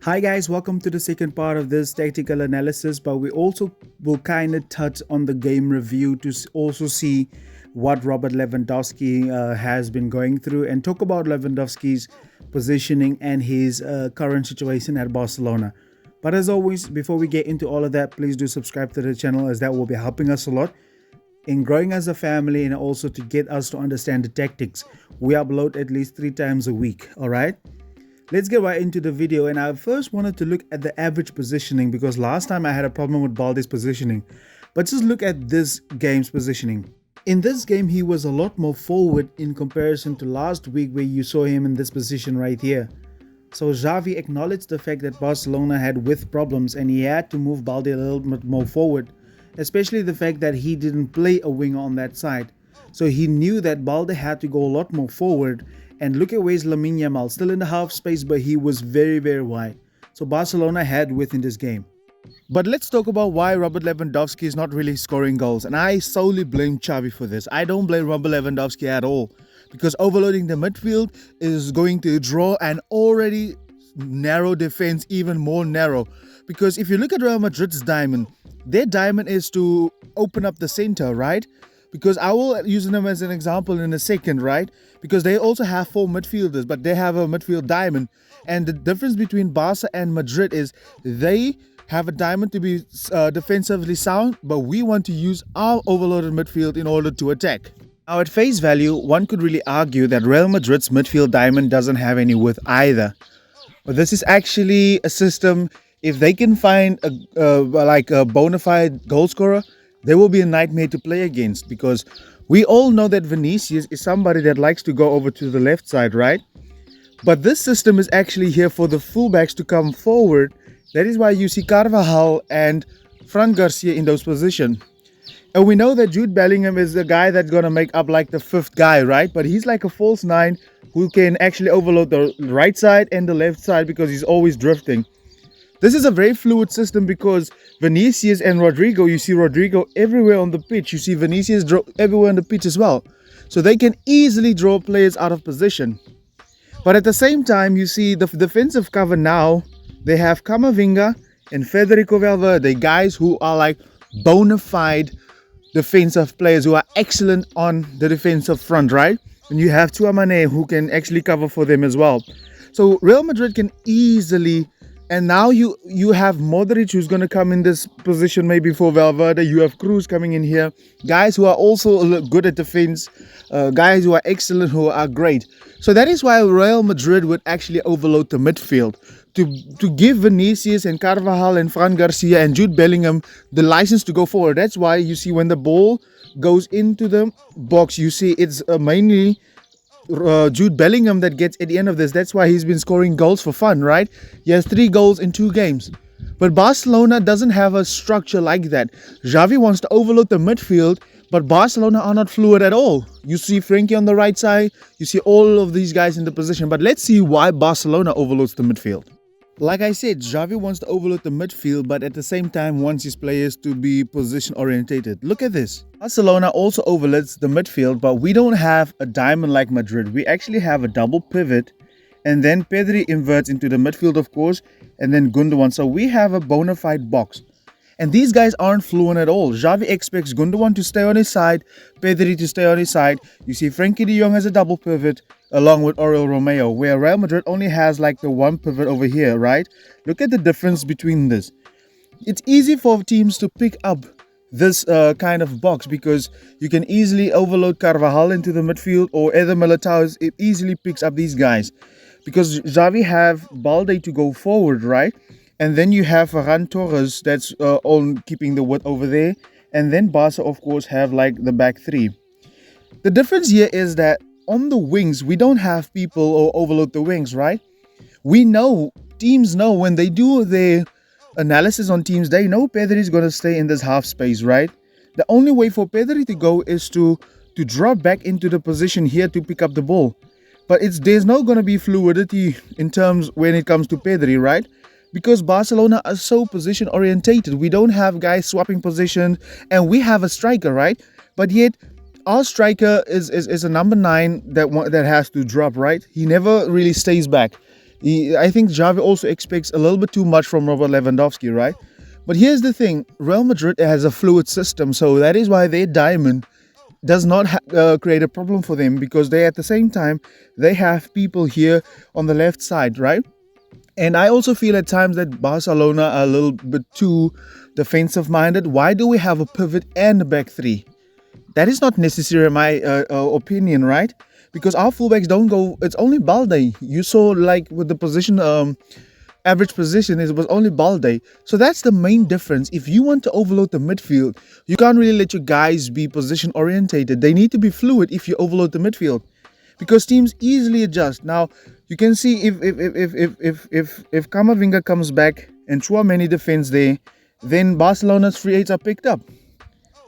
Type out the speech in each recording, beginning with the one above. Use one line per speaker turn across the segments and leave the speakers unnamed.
Hi guys, welcome to the second part of this tactical analysis, but we also will kind of touch on the game review to also see what Robert Lewandowski has been going through and talk about Lewandowski's positioning and his current situation at Barcelona. But as always, before we get into all of that, please do subscribe to the channel as that will be helping us a lot in growing as a family and also to get us to understand the tactics. We upload at least 3 times a week, all right? Let's get right into the video, and I first wanted to look at the average positioning because last time I had a problem with Balde's positioning. But just look at this game's positioning. In this game, he was a lot more forward in comparison to last week where you saw him in this position right here. So Xavi acknowledged the fact that Barcelona had width problems and he had to move Balde a little bit more forward, especially the fact that he didn't play a winger on that side. So he knew that Balde had to go a lot more forward. And look at where's Lamine Yamal, still in the half space, but he was very, very wide. So Barcelona had width in this game. But let's talk about why Robert Lewandowski is not really scoring goals. And I solely blame Xavi for this. I don't blame Robert Lewandowski at all. Because overloading the midfield is going to draw an already narrow defense even more narrow. Because if you look at Real Madrid's diamond, their diamond is to open up the center, right? Because I will use them as an example in a second, right? Because they also have 4 midfielders, but they have a midfield diamond. And the difference between Barca and Madrid is they have a diamond to be defensively sound, but we want to use our overloaded midfield in order to attack. Now, at face value, one could really argue that Real Madrid's midfield diamond doesn't have any width either. But this is actually a system, if they can find a bona fide goal scorer, they will be a nightmare to play against, because we all know that Vinicius is somebody that likes to go over to the left side, right? But this system is actually here for the fullbacks to come forward. That is why you see Carvajal and Fran Garcia in those positions. And we know that Jude Bellingham is the guy that's going to make up like the 5th guy, right? But he's like a false 9 who can actually overload the right side and the left side because he's always drifting. This is a very fluid system because Vinicius and Rodrigo, you see Rodrigo everywhere on the pitch. You see Vinicius everywhere on the pitch as well. So they can easily draw players out of position. But at the same time, you see the defensive cover now. They have Camavinga and Federico Valverde, guys who are like bona fide defensive players who are excellent on the defensive front, right? And you have Tchouaméni who can actually cover for them as well. So Real Madrid can easily... And now you have Modric who's going to come in this position maybe for Valverde. You have Cruz coming in here. Guys who are also good at defense. Guys who are excellent, who are great. So that is why Real Madrid would actually overload the midfield. To give Vinicius and Carvajal and Fran Garcia and Jude Bellingham the license to go forward. That's why you see when the ball goes into the box, you see it's mainly... Jude Bellingham that gets at the end of this. That's why he's been scoring goals for fun, right? He has 3 goals in 2 games. But Barcelona doesn't have a structure like that. Xavi wants to overload the midfield, but Barcelona are not fluid at all. You see Frenkie on the right side. You see all of these guys in the position. But let's see why Barcelona overloads the midfield. Like I said, Xavi wants to overload the midfield, but at the same time wants his players to be position orientated. Look at this. Barcelona also overloads the midfield, but we don't have a diamond like Madrid. We actually have a double pivot, and then Pedri inverts into the midfield, of course, and then Gundogan. So we have a bona fide box. And these guys aren't fluent at all. Xavi expects Gundogan to stay on his side, Pedri to stay on his side. You see Frenkie de Jong has a double pivot along with Oriol Romeo, where Real Madrid only has like the 1 pivot over here, right? Look at the difference between this. It's easy for teams to pick up this kind of box because you can easily overload Carvajal into the midfield, or Eder Militao easily picks up these guys. Because Xavi have Balde to go forward, right? And then you have Ferran Torres that's on keeping the width over there. And then Barca, of course, have like the back 3. The difference here is that on the wings, we don't have people or overload the wings, right? We know, teams know when they do their analysis on teams, they know Pedri is going to stay in this half space, right? The only way for Pedri to go is to drop back into the position here to pick up the ball. But there's not going to be fluidity in terms when it comes to Pedri, right? Because Barcelona are so position orientated. We don't have guys swapping position, and we have a striker, right? But yet our striker is a number 9 that has to drop, right? He never really stays back. I think Xavi also expects a little bit too much from Robert Lewandowski, right? But here's the thing: Real Madrid has a fluid system, so that is why their diamond does not create a problem for them, because they at the same time they have people here on the left side, right? And I also feel at times that Barcelona are a little bit too defensive minded. Why do we have a pivot and a back three? That is not necessary in my opinion, right? Because our fullbacks don't go. It's only Balde. You saw like with the position, average position, it was only Balde. So that's the main difference. If you want to overload the midfield, you can't really let your guys be position orientated. They need to be fluid if you overload the midfield, because teams easily adjust. Now you can see if Camavinga comes back and Chouameni defends there, then Barcelona's free eights are picked up.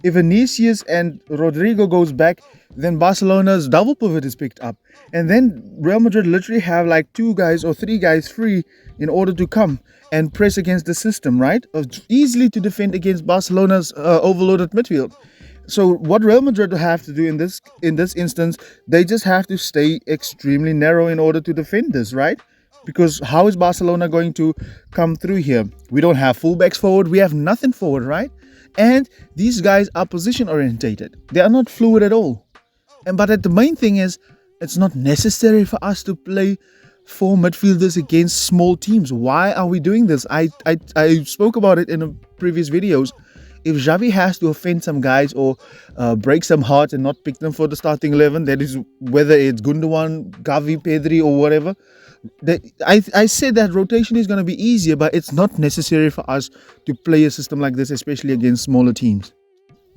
If Vinicius and Rodrigo goes back, then Barcelona's double pivot is picked up. And then Real Madrid literally have like 2 guys or 3 guys free in order to come and press against the system, right? Easily to defend against Barcelona's overloaded midfield. So what Real Madrid have to do in this instance, they just have to stay extremely narrow in order to defend this, right? Because how is Barcelona going to come through here? We don't have fullbacks forward. We have nothing forward, right? And these guys are position orientated. They are not fluid at all. But the main thing is, it's not necessary for us to play 4 midfielders against small teams. Why are we doing this? I spoke about it in the previous videos. If Xavi has to offend some guys or break some hearts and not pick them for the starting 11, that is whether it's Gundogan, Xavi, Pedri or whatever, I said that rotation is going to be easier, but it's not necessary for us to play a system like this, especially against smaller teams.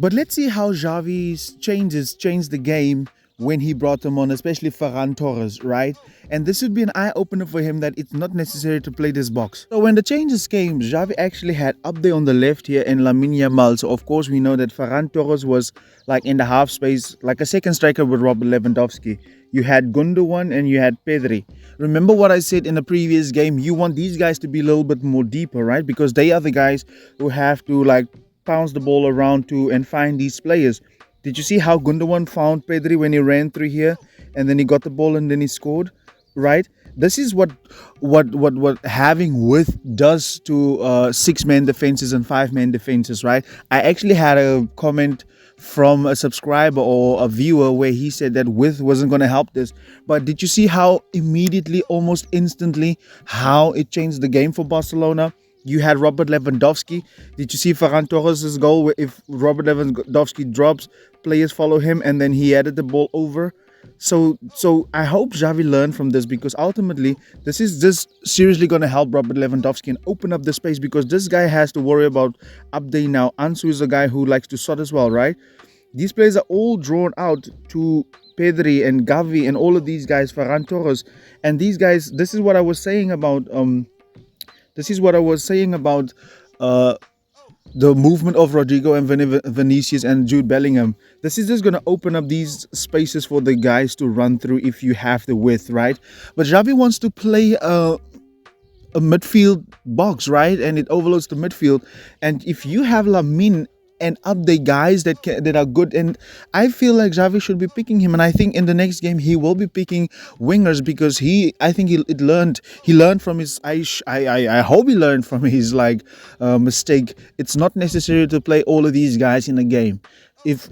But let's see how Xavi's changes changed the game when he brought them on, especially Ferran Torres, right? And this would be an eye-opener for him that it's not necessary to play this box. So when the changes came, Xavi actually had up there on the left here and Lamine Yamal. So of course we know that Ferran Torres was like in the half space, like a second striker with Robert Lewandowski. You had Gundogan and you had Pedri. Remember what I said in the previous game, you want these guys to be a little bit more deeper, right? Because they are the guys who have to like bounce the ball around to and find these players. Did you see how Gundogan found Pedri when he ran through here and then he got the ball and then he scored, right? This is what having width does to 6-man defenses and 5-man defenses, right? I actually had a comment from a subscriber or a viewer where he said that width wasn't going to help this. But did you see how immediately, almost instantly, how it changed the game for Barcelona? You had Robert Lewandowski. Did you see Ferran Torres' goal? If Robert Lewandowski drops, players follow him, and then he added the ball over. So I hope Xavi learned from this, because ultimately this is just seriously going to help Robert Lewandowski and open up the space, because this guy has to worry about update now. Ansu is a guy who likes to shot as well, right? These players are all drawn out to Pedri and Xavi and all of these guys, Ferran Torres, and these guys. This is what I was saying about the movement of Rodrigo and Vinicius and Jude Bellingham. This is just going to open up these spaces for the guys to run through if you have the width, right? But Xavi wants to play a midfield box, right? And it overloads the midfield. And if you have Lamine and up the guys that are good, and I feel like Xavi should be picking him, and I think in the next game he will be picking wingers, because he learned from his I hope he learned from his mistake. It's not necessary to play all of these guys in a game. If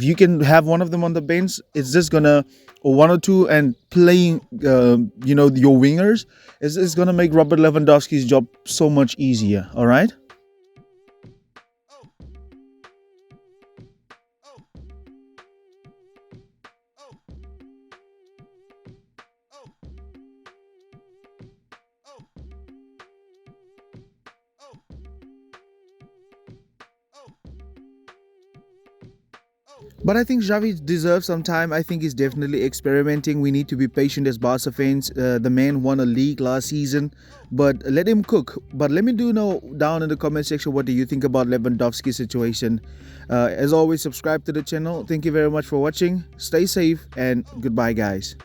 you can have one of them on the bench, it's just gonna, or 1 or 2, and playing your wingers is gonna make Robert Lewandowski's job so much easier. All right. But I think Xavi deserves some time. I think he's definitely experimenting. We need to be patient as Barca fans. The man won a league last season, but let him cook. But let me know down in the comment section, what do you think about Lewandowski's situation? As always, subscribe to the channel. Thank you very much for watching. Stay safe and goodbye, guys.